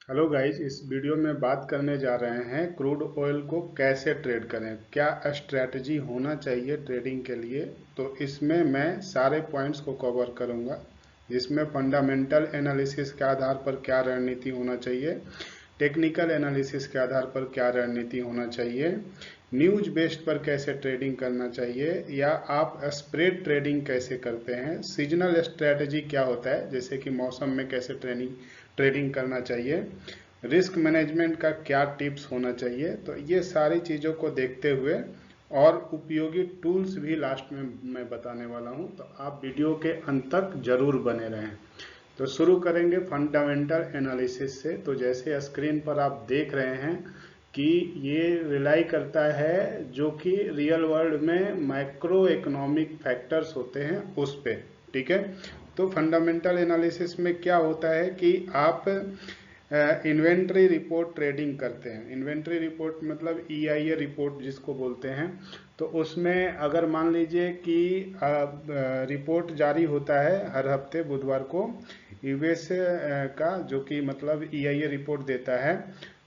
Hello guys, इस video में बात करने जा रहे हैं क्रूड ऑयल को कैसे ट्रेड करें, क्या स्ट्रैटेजी होना चाहिए ट्रेडिंग के लिए। तो इसमें मैं सारे पॉइंट्स को कवर करूंगा, जिसमें फंडामेंटल एनालिसिस के आधार पर क्या रणनीति होना चाहिए, टेक्निकल एनालिसिस के आधार पर क्या रणनीति होना चाहिए, न्यूज बेस्ड पर कैसे ट्रेडिंग करना चाहिए, या आप स्प्रेड ट्रेडिंग कैसे करते हैं, सीजनल स्ट्रैटेजी क्या होता है, जैसे कि मौसम में कैसे ट्रेडिंग करना चाहिए, रिस्क मैनेजमेंट का क्या टिप्स होना चाहिए। तो ये सारी चीज़ों को देखते हुए और उपयोगी टूल्स भी लास्ट में मैं बताने वाला हूं, तो आप वीडियो के अंत तक जरूर बने रहें। तो शुरू करेंगे फंडामेंटल एनालिसिस से। तो जैसे स्क्रीन पर आप देख रहे हैं कि ये रिलाई करता है जो कि रियल वर्ल्ड में मैक्रो इकोनॉमिक फैक्टर्स होते हैं उस पे। ठीक है, तो फंडामेंटल एनालिसिस में क्या होता है कि आप इन्वेंट्री रिपोर्ट ट्रेडिंग करते हैं। इन्वेंट्री रिपोर्ट मतलब EIA रिपोर्ट जिसको बोलते हैं। तो उसमें अगर मान लीजिए कि रिपोर्ट जारी होता है हर हफ्ते बुधवार को यूएस का, जो कि मतलब EIA रिपोर्ट देता है।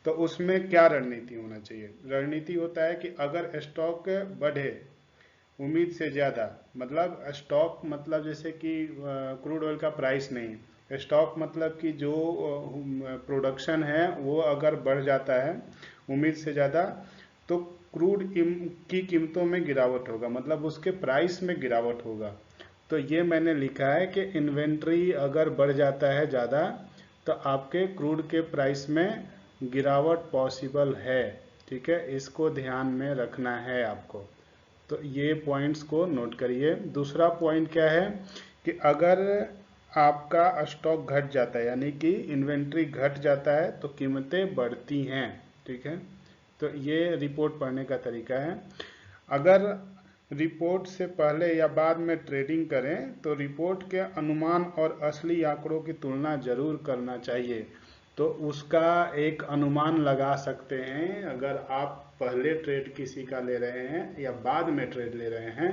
तो उसमें क्या रणनीति होना चाहिए? रणनीति होता है कि अगर स्टॉक बढ़े उम्मीद से ज़्यादा, मतलब स्टॉक मतलब जैसे कि क्रूड ऑयल का प्राइस नहीं, स्टॉक मतलब कि जो प्रोडक्शन है वो अगर बढ़ जाता है उम्मीद से ज़्यादा, तो की कीमतों में गिरावट होगा, मतलब उसके प्राइस में गिरावट होगा। तो ये मैंने लिखा है कि इन्वेंट्री अगर बढ़ जाता है ज़्यादा तो आपके क्रूड के प्राइस में गिरावट पॉसिबल है। ठीक है, इसको ध्यान में रखना है आपको। तो ये पॉइंट्स को नोट करिए। दूसरा पॉइंट क्या है कि अगर आपका स्टॉक घट जाता है, यानी कि इन्वेंट्री घट जाता है, तो कीमतें बढ़ती हैं। ठीक है, तो ये रिपोर्ट पढ़ने का तरीका है। अगर रिपोर्ट से पहले या बाद में ट्रेडिंग करें तो रिपोर्ट के अनुमान और असली आंकड़ों की तुलना जरूर करना चाहिए। तो उसका एक अनुमान लगा सकते हैं अगर आप पहले ट्रेड किसी का ले रहे हैं या बाद में ट्रेड ले रहे हैं।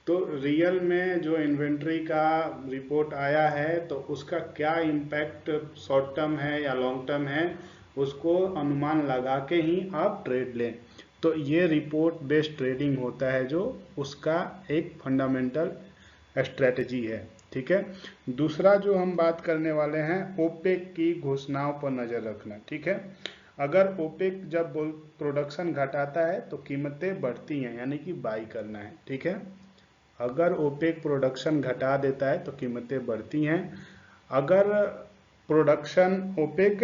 तो रियल में जो इन्वेंट्री का रिपोर्ट आया है तो उसका क्या इम्पैक्ट शॉर्ट टर्म है या लॉन्ग टर्म है, उसको अनुमान लगा के ही आप ट्रेड लें। तो ये रिपोर्ट बेस्ड ट्रेडिंग होता है, जो उसका एक फंडामेंटल स्ट्रेटजी है। ठीक है, दूसरा जो हम बात करने वाले हैं, ओपेक की घोषणाओं पर नज़र रखना। ठीक है, अगर ओपेक जब प्रोडक्शन घटाता है तो कीमतें बढ़ती हैं, यानी कि बाई करना है। ठीक है, अगर ओपेक प्रोडक्शन घटा देता है तो कीमतें बढ़ती हैं। अगर प्रोडक्शन ओपेक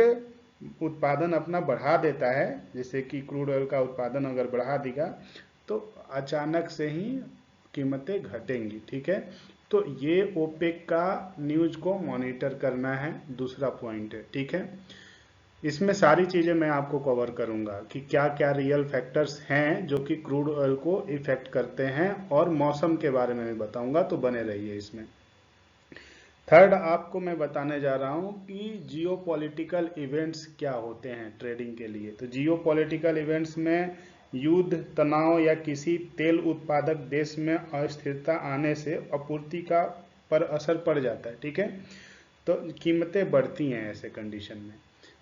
उत्पादन अपना बढ़ा देता है, जैसे कि क्रूड ऑयल का उत्पादन अगर बढ़ा देगा, तो अचानक से ही कीमतें घटेंगी। ठीक है, तो ये ओपेक का न्यूज को मॉनिटर करना है, दूसरा पॉइंट है। ठीक है, इसमें सारी चीज़ें मैं आपको कवर करूंगा कि क्या क्या रियल फैक्टर्स हैं जो कि क्रूड ऑयल को इफेक्ट करते हैं, और मौसम के बारे में भी बताऊंगा, तो बने रहिए इसमें। थर्ड आपको मैं बताने जा रहा हूं कि जियो पॉलिटिकल इवेंट्स क्या होते हैं ट्रेडिंग के लिए। तो जियो पॉलिटिकल इवेंट्स में युद्ध, तनाव या किसी तेल उत्पादक देश में अस्थिरता आने से आपूर्ति का पर असर पड़ जाता है। ठीक है, तो कीमतें बढ़ती हैं ऐसे कंडीशन में।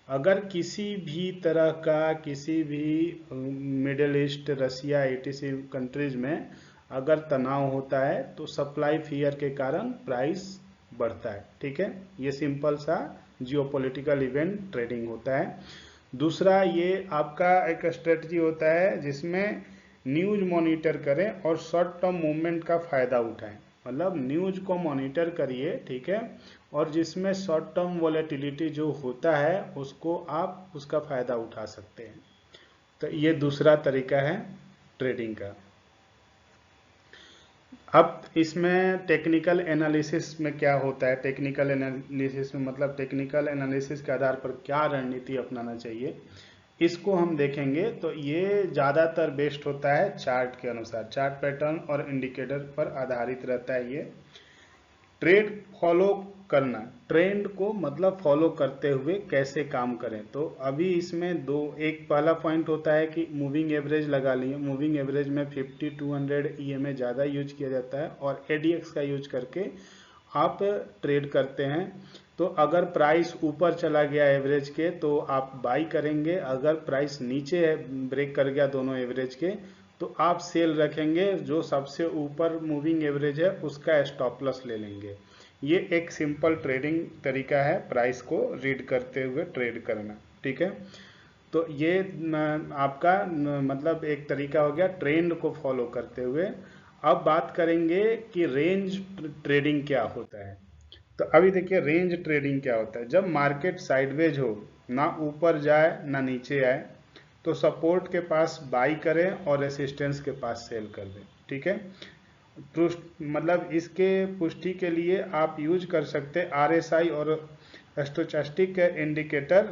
अगर किसी भी तरह का किसी भी मिडिल ईस्ट, रसिया, ETC कंट्रीज में अगर तनाव होता है तो सप्लाई फियर के कारण प्राइस बढ़ता है। ठीक है, ये सिंपल सा जियोपॉलिटिकल इवेंट ट्रेडिंग होता है। दूसरा ये आपका एक स्ट्रेटजी होता है जिसमें न्यूज मॉनिटर करें और शॉर्ट टर्म मूवमेंट का फायदा उठाएं। मतलब न्यूज को मॉनिटर करिए, ठीक है, और जिसमें शॉर्ट टर्म वॉलेटिलिटी जो होता है उसको आप उसका फायदा उठा सकते हैं। तो ये दूसरा तरीका है ट्रेडिंग का। अब इसमें टेक्निकल एनालिसिस में क्या होता है, टेक्निकल एनालिसिस में मतलब टेक्निकल एनालिसिस के आधार पर क्या रणनीति अपनाना चाहिए, इसको हम देखेंगे। तो ये ज़्यादातर बेस्ड होता है चार्ट के अनुसार, चार्ट पैटर्न और इंडिकेटर पर आधारित रहता है। ये ट्रेड फॉलो करना, ट्रेंड को मतलब फॉलो करते हुए कैसे काम करें। तो अभी इसमें दो, एक पहला पॉइंट होता है कि मूविंग एवरेज लगा लिए। मूविंग एवरेज में 50, 200 EMA ज़्यादा यूज किया जाता है, और ADX का यूज करके आप ट्रेड करते हैं। तो अगर प्राइस ऊपर चला गया एवरेज के तो आप बाई करेंगे, अगर प्राइस नीचे ब्रेक कर गया दोनों एवरेज के तो आप सेल रखेंगे, जो सबसे ऊपर मूविंग एवरेज है उसका स्टॉप लॉस ले लेंगे। ये एक सिंपल ट्रेडिंग तरीका है प्राइस को रीड करते हुए ट्रेड करना, ठीक है। तो ये आपका मतलब एक तरीका हो गया ट्रेंड को फॉलो करते हुए। अब बात करेंगे कि रेंज ट्रेडिंग क्या होता है। तो अभी देखिए रेंज ट्रेडिंग क्या होता है। जब मार्केट साइडवेज हो, ना ऊपर जाए ना नीचे आए, तो सपोर्ट के पास बाई करें और रेसिस्टेंस के पास सेल कर दें, ठीक है। मतलब इसके पुष्टि के लिए आप यूज कर सकते हैं आरएसआई और स्टोचस्टिक इंडिकेटर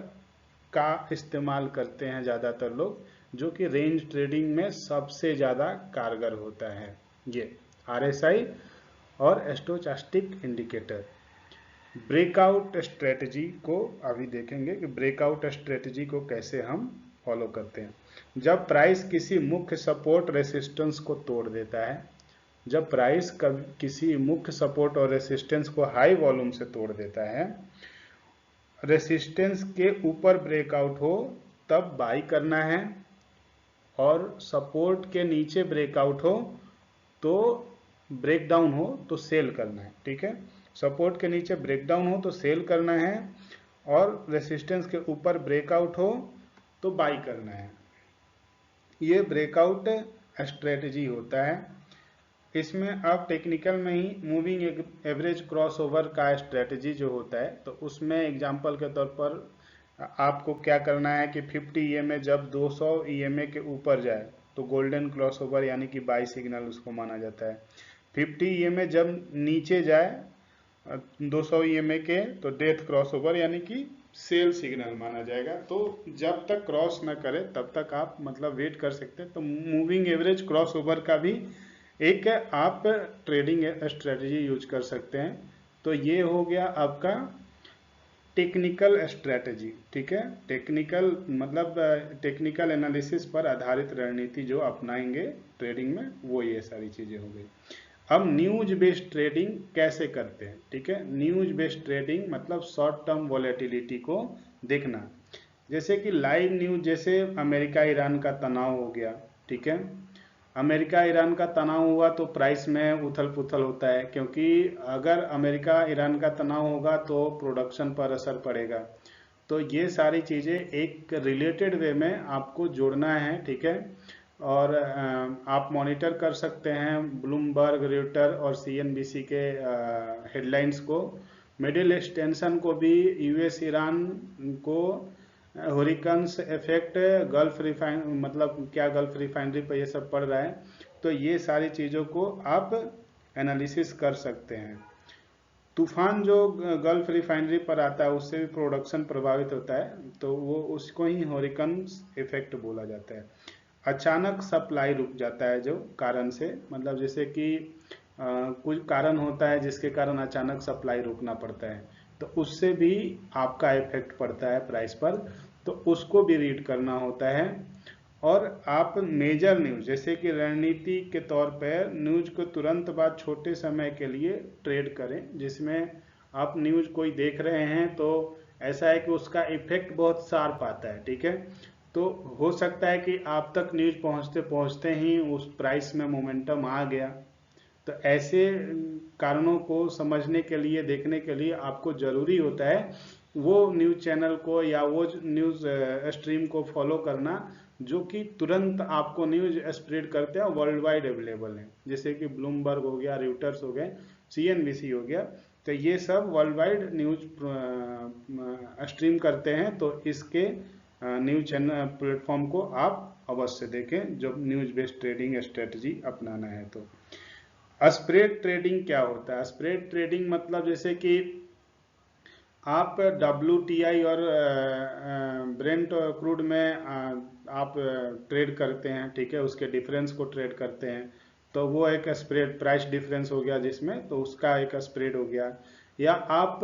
का इस्तेमाल करते हैं ज़्यादातर लोग, जो कि रेंज ट्रेडिंग में सबसे ज़्यादा कारगर होता है। ये आरएसआई और स्टोचस्टिक इंडिकेटर। ब्रेकआउट स्ट्रेटजी को अभी देखेंगे कि ब्रेकआउट स्ट्रेटजी को कैसे हम फॉलो करते हैं। जब प्राइस किसी मुख्य सपोर्ट रेसिस्टेंस को तोड़ देता है, जब प्राइस किसी मुख्य सपोर्ट और रेसिस्टेंस को हाई वॉल्यूम से तोड़ देता है, रेसिस्टेंस के ऊपर ब्रेकआउट हो तब बाई करना है, और सपोर्ट के नीचे ब्रेकआउट हो तो ब्रेकडाउन हो तो सेल करना है, ठीक है। सपोर्ट के नीचे ब्रेकडाउन हो तो सेल करना है, और रेसिस्टेंस के ऊपर ब्रेकआउट हो तो बाई करना है। ये ब्रेकआउट स्ट्रेटजी होता है। इसमें आप टेक्निकल में ही मूविंग एवरेज क्रॉसओवर का स्ट्रेटजी जो होता है, तो उसमें एग्जांपल के तौर पर आपको क्या करना है कि 50 ईएमए जब 200 ईएमए के ऊपर जाए तो गोल्डन क्रॉसओवर यानी कि बाई सिग्नल उसको माना जाता है। 50 ईएमए जब नीचे जाए 200 ईएमए के तो डेथ क्रॉसओवर यानी कि सेल सिग्नल माना जाएगा। तो जब तक क्रॉस न करे तब तक आप मतलब वेट कर सकते हैं। तो मूविंग एवरेज क्रॉसओवर का भी एक आप ट्रेडिंग स्ट्रेटजी यूज कर सकते हैं। तो ये हो गया आपका टेक्निकल स्ट्रेटजी, ठीक है। टेक्निकल मतलब टेक्निकल एनालिसिस पर आधारित रणनीति जो अपनाएंगे ट्रेडिंग में, वो ये सारी चीजें हो गई। अब न्यूज बेस्ड ट्रेडिंग कैसे करते हैं, ठीक है। न्यूज बेस्ड ट्रेडिंग मतलब शॉर्ट टर्म वॉलेटिलिटी को देखना, जैसे कि लाइव न्यूज, जैसे अमेरिका ईरान का तनाव हो गया, ठीक है। अमेरिका ईरान का तनाव हुआ तो प्राइस में उथल पुथल होता है, क्योंकि अगर अमेरिका ईरान का तनाव होगा तो प्रोडक्शन पर असर पड़ेगा। तो ये सारी चीज़ें एक रिलेटेड वे में आपको जोड़ना है, ठीक है। और आप मॉनिटर कर सकते हैं ब्लूमबर्ग, रेटर और सीएनबीसी के हेडलाइंस को। मिडिल ईस्ट टेंशन को भी, यूएस ईरान को, हरिकेन्स इफेक्ट, गल्फ रिफाइन मतलब क्या गल्फ रिफाइनरी पर ये सब पड़ रहा है। तो ये सारी चीज़ों को आप एनालिसिस कर सकते हैं। तूफान जो गल्फ रिफाइनरी पर आता है उससे भी प्रोडक्शन प्रभावित होता है, तो वो उसको ही हरिकेन्स इफेक्ट बोला जाता है। अचानक सप्लाई रुक जाता है जो कारण से, मतलब जैसे कि कुछ कारण होता है जिसके कारण अचानक सप्लाई रुकना पड़ता है, तो उससे भी आपका इफेक्ट पड़ता है प्राइस पर, तो उसको भी रीड करना होता है। और आप मेजर न्यूज जैसे कि रणनीति के तौर पर न्यूज को तुरंत बाद छोटे समय के लिए ट्रेड करें, जिसमें आप न्यूज कोई देख रहे हैं तो ऐसा है कि उसका इफेक्ट बहुत शार्प आता है, ठीक है। तो हो सकता है कि आप तक न्यूज पहुंचते पहुंचते ही उस प्राइस में मोमेंटम आ गया। तो ऐसे कारणों को समझने के लिए, देखने के लिए आपको जरूरी होता है वो न्यूज चैनल को या वो न्यूज स्ट्रीम को फॉलो करना जो कि तुरंत आपको न्यूज स्प्रेड करते हैं, वर्ल्ड वाइड अवेलेबल है, जैसे कि ब्लूमबर्ग हो गया, रिटर्स हो गए, सीएनबीसी हो गया। तो ये सब वर्ल्ड वाइड न्यूज स्ट्रीम करते हैं। तो इसके न्यूज चैनल प्लेटफॉर्म को आप अवश्य देखें जब न्यूज बेस्ड ट्रेडिंग स्ट्रेटजी अपनाना है। तो स्प्रेड ट्रेडिंग क्या होता है? स्प्रेड ट्रेडिंग मतलब जैसे कि आप WTI और ब्रेंट क्रूड में आप ट्रेड करते हैं, ठीक है, उसके डिफरेंस को ट्रेड करते हैं, तो वो एक स्प्रेड प्राइस डिफरेंस हो गया जिसमें, तो उसका एक स्प्रेड हो गया। या आप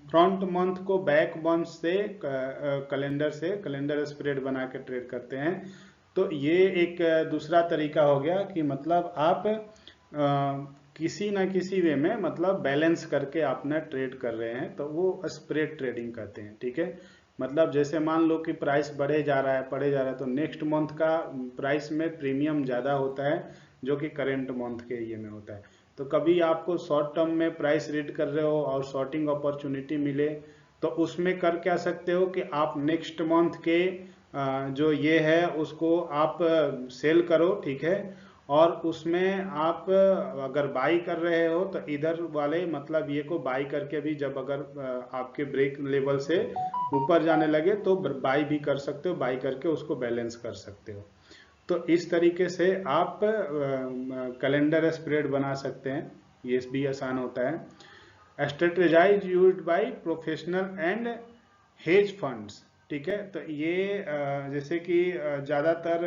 फ्रंट मंथ को बैक मंथ से कैलेंडर स्प्रेड बना के ट्रेड करते हैं, तो ये एक दूसरा तरीका हो गया कि मतलब आप किसी ना किसी वे में मतलब बैलेंस करके आपने ट्रेड कर रहे हैं, तो वो स्प्रेड ट्रेडिंग कहते हैं। ठीक है, मतलब जैसे मान लो कि प्राइस बढ़े जा रहा है बढ़े जा रहा है, तो नेक्स्ट मंथ का प्राइस में प्रीमियम ज़्यादा होता है जो कि करेंट मंथ के ये में होता है। तो कभी आपको शॉर्ट टर्म में प्राइस रीड कर रहे हो और शॉर्टिंग अपॉर्चुनिटी मिले, तो उसमें कर क्या सकते हो कि आप नेक्स्ट मंथ के जो ये है उसको आप सेल करो। ठीक है, और उसमें आप अगर बाई कर रहे हो तो इधर वाले मतलब ये को बाई करके भी, जब अगर आपके ब्रेक लेवल से ऊपर जाने लगे तो बाई भी कर सकते हो, बाई करके उसको बैलेंस कर सकते हो। तो इस तरीके से आप कैलेंडर स्प्रेड बना सकते हैं, ये भी आसान होता है। Strategise used by professional and hedge funds. ठीक है, तो ये जैसे कि ज़्यादातर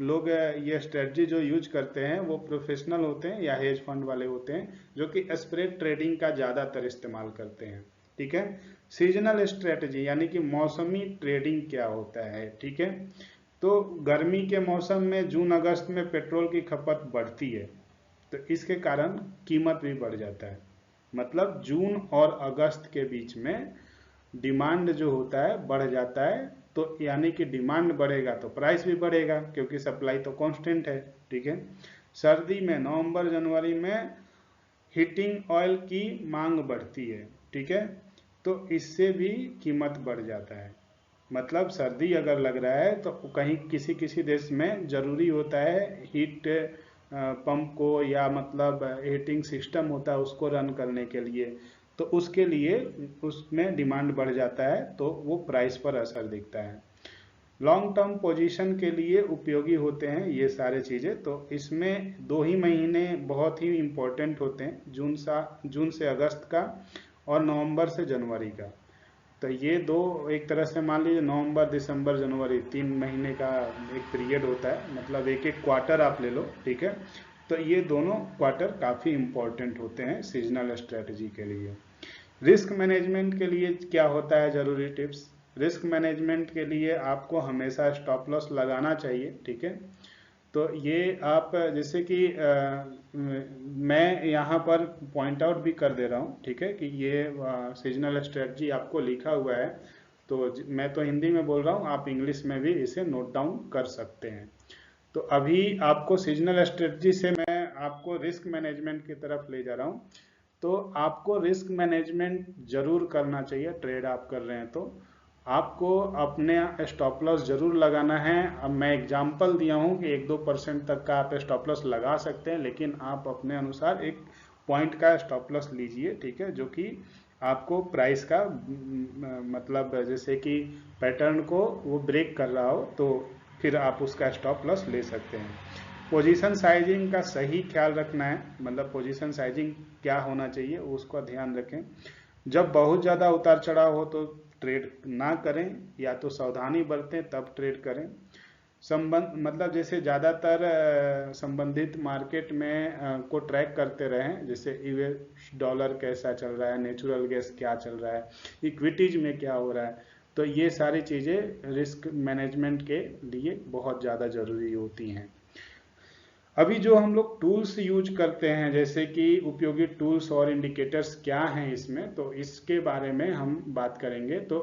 लोग ये स्ट्रेटजी जो यूज करते हैं वो प्रोफेशनल होते हैं या हेज फंड वाले होते हैं, जो कि स्प्रेड ट्रेडिंग का ज़्यादातर इस्तेमाल करते हैं। ठीक है, सीजनल स्ट्रेटजी यानी कि मौसमी ट्रेडिंग क्या होता है। ठीक है, तो गर्मी के मौसम में जून अगस्त में पेट्रोल की खपत बढ़ती है, तो इसके कारण कीमत भी बढ़ जाता है। मतलब जून और अगस्त के बीच में डिमांड जो होता है बढ़ जाता है, तो यानी कि डिमांड बढ़ेगा तो प्राइस भी बढ़ेगा, क्योंकि सप्लाई तो कांस्टेंट है। ठीक है, सर्दी में नवंबर जनवरी में हीटिंग ऑयल की मांग बढ़ती है। ठीक है, तो इससे भी कीमत बढ़ जाता है। मतलब सर्दी अगर लग रहा है तो कहीं किसी किसी देश में ज़रूरी होता है हीट पंप को, या मतलब हीटिंग सिस्टम होता है उसको रन करने के लिए, तो उसके लिए उसमें डिमांड बढ़ जाता है, तो वो प्राइस पर असर दिखता है। लॉन्ग टर्म पोजीशन के लिए उपयोगी होते हैं ये सारे चीज़ें। तो इसमें 2 ही महीने बहुत ही इम्पोर्टेंट होते हैं, जून से अगस्त का और नवंबर से जनवरी का। तो ये दो, एक तरह से मान लीजिए नवंबर दिसंबर जनवरी 3 महीने का एक पीरियड होता है, मतलब एक एक क्वार्टर आप ले लो। ठीक है, तो ये दोनों क्वार्टर काफ़ी इम्पोर्टेंट होते हैं सीजनल स्ट्रेटजी के लिए। रिस्क मैनेजमेंट के लिए क्या होता है जरूरी टिप्स। रिस्क मैनेजमेंट के लिए आपको हमेशा स्टॉप लॉस लगाना चाहिए। ठीक है, तो ये आप जैसे कि मैं यहाँ पर पॉइंट आउट भी कर दे रहा हूँ। ठीक है, कि ये सीजनल स्ट्रेटजी आपको लिखा हुआ है, तो मैं तो हिंदी में बोल रहा हूँ, आप इंग्लिश में भी इसे नोट डाउन कर सकते हैं। तो अभी आपको सीजनल स्ट्रेटजी से मैं आपको रिस्क मैनेजमेंट की तरफ ले जा रहा हूँ। तो आपको रिस्क मैनेजमेंट जरूर करना चाहिए, ट्रेड आप कर रहे हैं तो आपको अपने स्टॉप लॉस जरूर लगाना है। अब मैं एग्जांपल दिया हूं कि 1-2% तक का आप स्टॉप लॉस लगा सकते हैं, लेकिन आप अपने अनुसार एक पॉइंट का स्टॉप लॉस लीजिए। ठीक है, जो कि आपको प्राइस का मतलब जैसे कि पैटर्न को वो ब्रेक कर रहा हो, तो फिर आप उसका स्टॉप लॉस ले सकते हैं। पोजीशन साइजिंग का सही ख्याल रखना है, मतलब पोजीशन साइजिंग क्या होना चाहिए उसका ध्यान रखें। जब बहुत ज़्यादा उतार चढ़ाव हो तो ट्रेड ना करें, या तो सावधानी बरतें तब ट्रेड करें। मतलब जैसे ज़्यादातर संबंधित मार्केट में को ट्रैक करते रहें, जैसे यूएस डॉलर कैसा चल रहा है, नेचुरल गैस क्या चल रहा है, इक्विटीज में क्या हो रहा है। तो ये सारी चीज़ें रिस्क मैनेजमेंट के लिए बहुत ज़्यादा ज़रूरी होती हैं। अभी जो हम लोग टूल्स यूज करते हैं, जैसे कि उपयोगी टूल्स और इंडिकेटर्स क्या हैं इसमें, तो इसके बारे में हम बात करेंगे। तो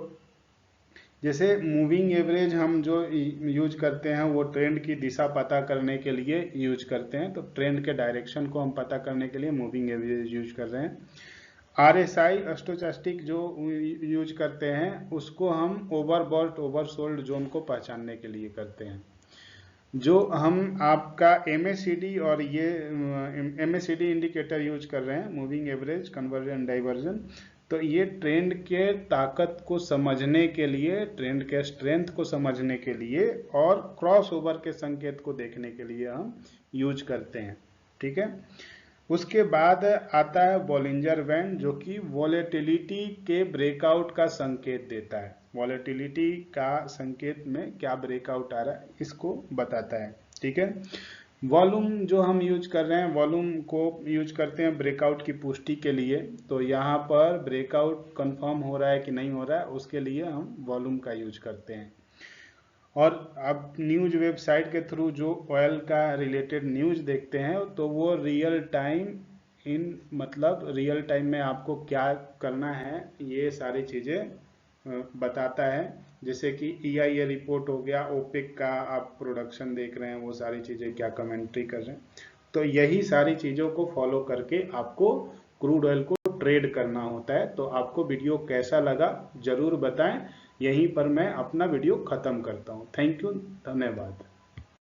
जैसे मूविंग एवरेज हम जो यूज करते हैं वो ट्रेंड की दिशा पता करने के लिए यूज करते हैं, तो ट्रेंड के डायरेक्शन को हम पता करने के लिए मूविंग एवरेज यूज कर रहे हैं। आरएसआई स्टोचस्टिक जो यूज करते हैं उसको हम ओवरबॉट ओवरसोल्ड जोन को पहचानने के लिए करते हैं। जो हम आपका एमएसीडी और ये एमएसीडी इंडिकेटर यूज कर रहे हैं, मूविंग एवरेज कन्वर्जन डाइवर्जन, तो ये ट्रेंड के ताकत को समझने के लिए, ट्रेंड के स्ट्रेंथ को समझने के लिए और क्रॉस ओवर के संकेत को देखने के लिए हम यूज करते हैं। ठीक है, उसके बाद आता है बॉलिंजर बैंड, जो कि वॉलेटिलिटी के ब्रेकआउट का संकेत देता है। वॉलेटिलिटी का संकेत में क्या ब्रेकआउट आ रहा है इसको बताता है। ठीक है, वॉल्यूम जो हम यूज कर रहे हैं, वॉल्यूम को यूज करते हैं ब्रेकआउट की पुष्टि के लिए। तो यहाँ पर ब्रेकआउट कंफर्म हो रहा है कि नहीं हो रहा है उसके लिए हम वॉल्यूम का यूज करते हैं। और अब न्यूज वेबसाइट के थ्रू जो ऑयल का रिलेटेड न्यूज देखते हैं, तो वो रियल टाइम इन मतलब रियल टाइम में आपको क्या करना है, ये सारी चीज़ें बताता है। जैसे कि EIA रिपोर्ट हो गया, ओपेक का आप प्रोडक्शन देख रहे हैं, वो सारी चीज़ें क्या कमेंट्री कर रहे हैं। तो यही सारी चीज़ों को फॉलो करके आपको क्रूड ऑयल को ट्रेड करना होता है। तो आपको वीडियो कैसा लगा ज़रूर बताएं। यहीं पर मैं अपना वीडियो ख़त्म करता हूं। थैंक यू, धन्यवाद।